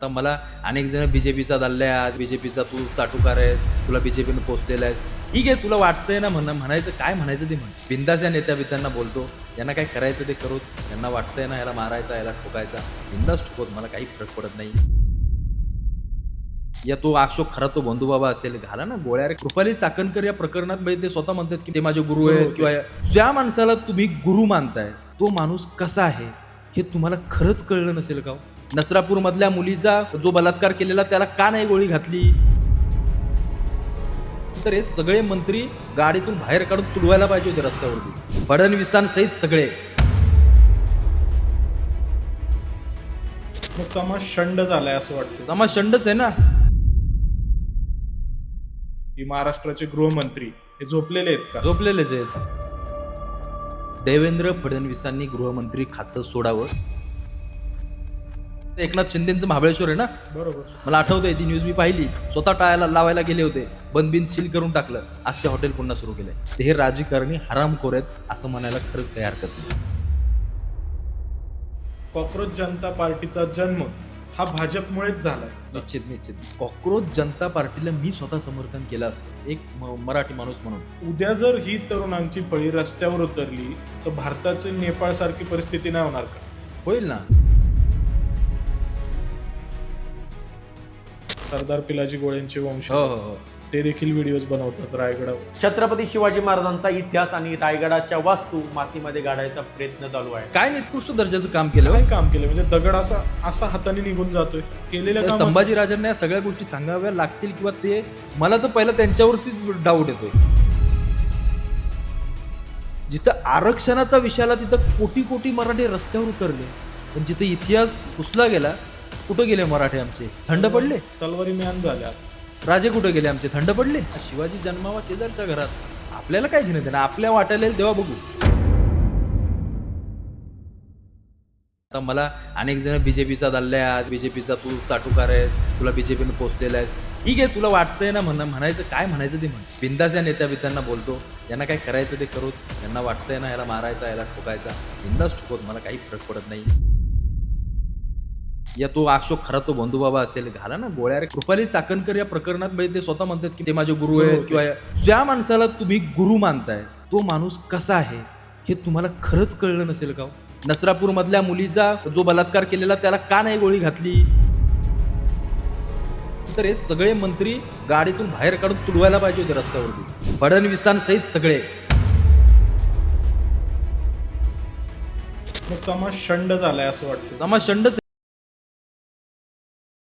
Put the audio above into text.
आता मला अनेक जण बीजेपीचा दल्ल्या आहे, बीजेपीचा तू चाटुकार आहे, तुला बीजेपीने पोचलेला आहे. ठीक आहे, तुला वाटतंय ना म्हणायचं काय म्हणायचं ते म्हण. बिंदास या नेत्यांना बोलतो, यांना काय करायचं ते करू. यांना वाटतंय ना याला मारायचा, याला ठोकायचा, बिंदास ठोकत मला काही फरक पडत नाही. या तो अशोक खरा तो बंधुबाबा असेल, घाला ना गोळ्या रे. कृपाली चाकणकर या प्रकरणात ते स्वतः म्हणतात की ते माझे गुरु आहेत, किंवा ज्या माणसाला तुम्ही गुरु मानताय तो माणूस कसा आहे हे तुम्हाला खरंच कळलं नसेल का? नसरापूर मधल्या मुलीचा जो बलात्कार केलेला त्याला का नाही गोळी घातली? तर हे सगळे मंत्री गाडीतून बाहेर काढून तुडवायला पाहिजे होते रस्त्यावरती, फडणवीसांसहित सगळे. समाज शंड झालाय असं वाटतं. समाज शंडच आहे ना. की महाराष्ट्राचे गृहमंत्री हे झोपलेले आहेत का? झोपलेलेच आहेत. देवेंद्र फडणवीसांनी गृहमंत्री खातं सोडावं. एकनाथ शिंदेचं महाबळेश्वर आहे ना, बरोबर. मला आठवतंय ती न्यूज मी पाहिली. स्वतः टाळायला लावायला गेले होते, बंद सील करून टाकलं. आज ते हॉटेल पुन्हा सुरू केलंय. ते हे राजकारणी हरामखोर आहेत असं म्हणायला खरंच काही हरकत नाही. कॉक्रोच जनता पार्टीचा जन्म हा भाजपमुळेच झालाय. निश्चित निश्चित. कॉक्रोच जनता पार्टीला मी स्वतः समर्थन केलं असतं, एक मराठी माणूस म्हणून. उद्या जर ही तरुणांची पळी रस्त्यावर उतरली तर भारताची नेपाळ सारखी परिस्थिती नाही होणार का? होईल ना. सरदार पिलाजी गोळ्यांचे वंश हो हो हो. ते देखील व्हिडिओज बनवतात रायगडावर. छत्रपती शिवाजी महाराजांचा इतिहास आणि रायगडाच्या वास्तू मातीमध्ये गाडायचा प्रयत्न चालू आहे. काय निकृष्ट दर्जाचं काम केलं. काय काम केलं म्हणजे दगड असा हाताने निघून जातोय. केलेल्या कामाचं- संभाजीराजांना या सगळ्या गोष्टी सांगाव्या लागतील, किंवा ते मला तर पहिला त्यांच्यावरतीच डाऊट येतोय. जिथं आरक्षणाचा विषय आला तिथं कोटी कोटी मराठी रस्त्यावर उतरले, पण जिथे इतिहास पुसला गेला कुठं गेले मराठे आमचे? थंड पडले. तलवारी म्यान झाल्या. राजे कुठे गेले आमचे? थंड पडले. शिवाजी जन्मावा शेजारच्या घरात, आपल्याला काय घेणं देणं? आपल्या वाटायला येईल तेव्हा बघू. आता मला अनेक जण बीजेपीचा दल्ल्या आहे, बीजेपीचा तू चाटुकार आहे, तुला बीजेपीने पोचलेला आहे. ठीक आहे, तुला वाटतंय ना म्हणायचं काय म्हणायचं ते म्हण. बिंदास या नेत्यांना बोलतो, यांना काय करायचं ते करू. यांना वाटतंय ना याला मारायचा, याला ठोकायचा, बिंदास ठोकत मला काही फरक पडत नाही. या तो अशोक खरा तो बंधुबाबा असेल, घाला ना गोळ्या रे. कृपाली चाकणकर या प्रकरणात ते स्वतः म्हणतात की ते माझे गुरु आहेत, किंवा ज्या माणसाला तुम्ही गुरु मानताय तो माणूस कसा आहे हे तुम्हाला खरंच कळलं नसेल का? नसरापूर मधल्या मुलीचा जो बलात्कार केलेला त्याला का नाही गोळी घातली? तर हे सगळे मंत्री गाडीतून बाहेर काढून तुडवायला पाहिजे होते रस्त्यावरती, फडणवीसांसहित सगळे. समाज शंड झालाय असं वाटतं. समाज शंडच आहे.